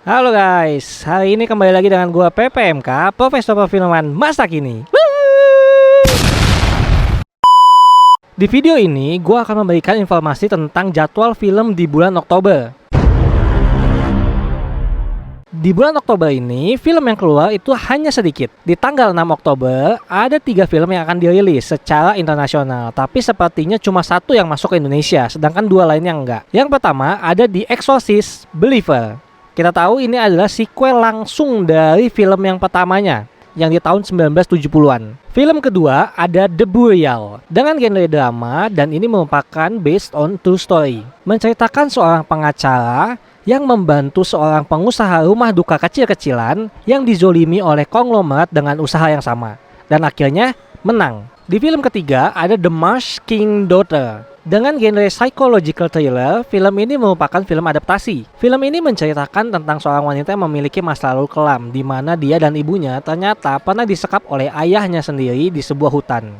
Halo guys, hari ini kembali lagi dengan gua PPMK, Profesor Perfilman masa kini. Di video ini, gua akan memberikan informasi tentang jadwal film di bulan Oktober. Di bulan Oktober ini, film yang keluar itu hanya sedikit. Di tanggal 6 Oktober, ada 3 film yang akan dirilis secara internasional. Tapi sepertinya cuma satu yang masuk ke Indonesia, sedangkan 2 lainnya enggak. Yang pertama ada The Exorcist Believer. Kita tahu ini adalah sequel langsung dari film yang pertamanya, yang di tahun 1970-an. Film kedua ada The Burial dengan genre drama dan ini merupakan based on true story. Menceritakan seorang pengacara yang membantu seorang pengusaha rumah duka kecil-kecilan yang dizolimi oleh konglomerat dengan usaha yang sama. Dan akhirnya menang. Di film ketiga ada The Marsh King Daughter. Dengan genre psychological thriller, film ini merupakan film adaptasi. Film ini menceritakan tentang seorang wanita yang memiliki masa lalu kelam, di mana dia dan ibunya ternyata pernah disekap oleh ayahnya sendiri di sebuah hutan.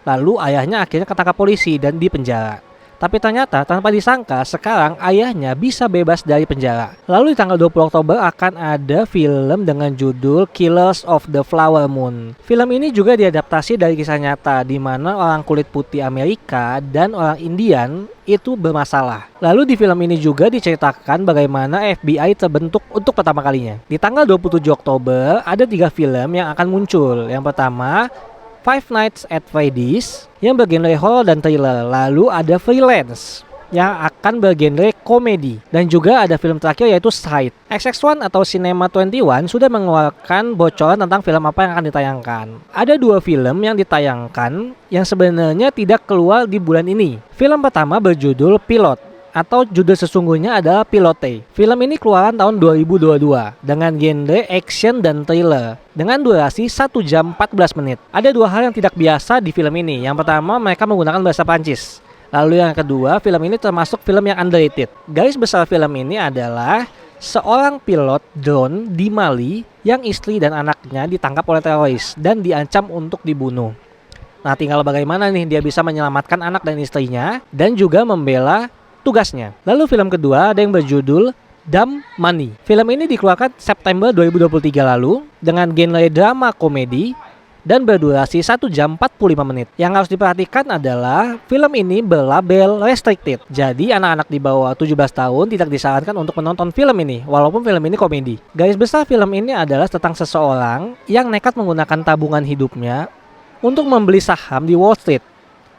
Lalu ayahnya akhirnya ketangkap polisi dan dipenjara. Tapi ternyata tanpa disangka sekarang ayahnya bisa bebas dari penjara. Lalu di tanggal 20 Oktober akan ada film dengan judul Killers of the Flower Moon. Film ini juga diadaptasi dari kisah nyata di mana orang kulit putih Amerika dan orang Indian itu bermasalah. Lalu di film ini juga diceritakan bagaimana FBI terbentuk untuk pertama kalinya. Di tanggal 27 Oktober ada 3 film yang akan muncul. Yang pertama Five Nights at Freddy's yang bergenre horror dan thriller. Lalu ada Freelance yang akan bergenre komedi. Dan juga ada film terakhir yaitu Sight. XX1 atau Cinema 21 sudah mengeluarkan bocoran tentang film apa yang akan ditayangkan. Ada 2 film yang ditayangkan yang sebenarnya tidak keluar di bulan ini. Film pertama berjudul Pilot, atau judul sesungguhnya adalah Pilote. Film ini keluaran tahun 2022 dengan genre action dan thriller dengan durasi 1 jam 14 menit. Ada 2 hal yang tidak biasa di film ini. Yang pertama, mereka menggunakan bahasa Prancis. Lalu yang kedua, film ini termasuk film yang underrated. Garis besar film ini adalah seorang pilot drone di Mali yang istri dan anaknya ditangkap oleh teroris dan diancam untuk dibunuh. Nah, tinggal bagaimana nih dia bisa menyelamatkan anak dan istrinya dan juga membela tugasnya. Lalu film kedua ada yang berjudul Dumb Money. Film ini dikeluarkan September 2023 lalu dengan genre drama komedi dan berdurasi 1 jam 45 menit. Yang harus diperhatikan adalah film ini berlabel restricted. Jadi anak-anak di bawah 17 tahun tidak disarankan untuk menonton film ini walaupun film ini komedi. Garis besar film ini adalah tentang seseorang yang nekat menggunakan tabungan hidupnya untuk membeli saham di Wall Street.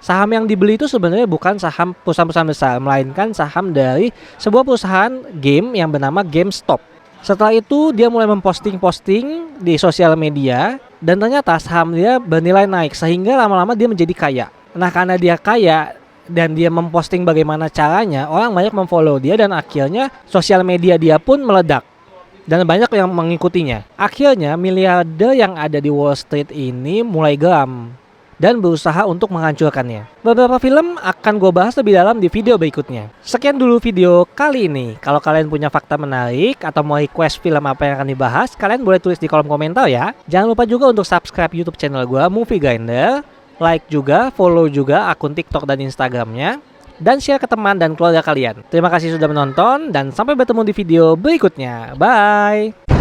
Saham yang dibeli itu sebenarnya bukan saham perusahaan-perusahaan besar, melainkan saham dari sebuah perusahaan game yang bernama GameStop. Setelah itu dia mulai memposting-posting di sosial media dan ternyata saham dia bernilai naik sehingga lama-lama dia menjadi kaya. Nah, karena dia kaya dan dia memposting bagaimana caranya, orang banyak memfollow dia dan akhirnya sosial media dia pun meledak. Dan banyak yang mengikutinya. Akhirnya miliarder yang ada di Wall Street ini mulai geram dan berusaha untuk menghancurkannya. Beberapa film akan gue bahas lebih dalam di video berikutnya. Sekian dulu video kali ini. Kalau kalian punya fakta menarik atau mau request film apa yang akan dibahas, kalian boleh tulis di kolom komentar ya. Jangan lupa juga untuk subscribe YouTube channel gue, Movie Grinder. Like juga, follow juga akun TikTok dan Instagramnya. Dan share ke teman dan keluarga kalian. Terima kasih sudah menonton dan sampai bertemu di video berikutnya. Bye!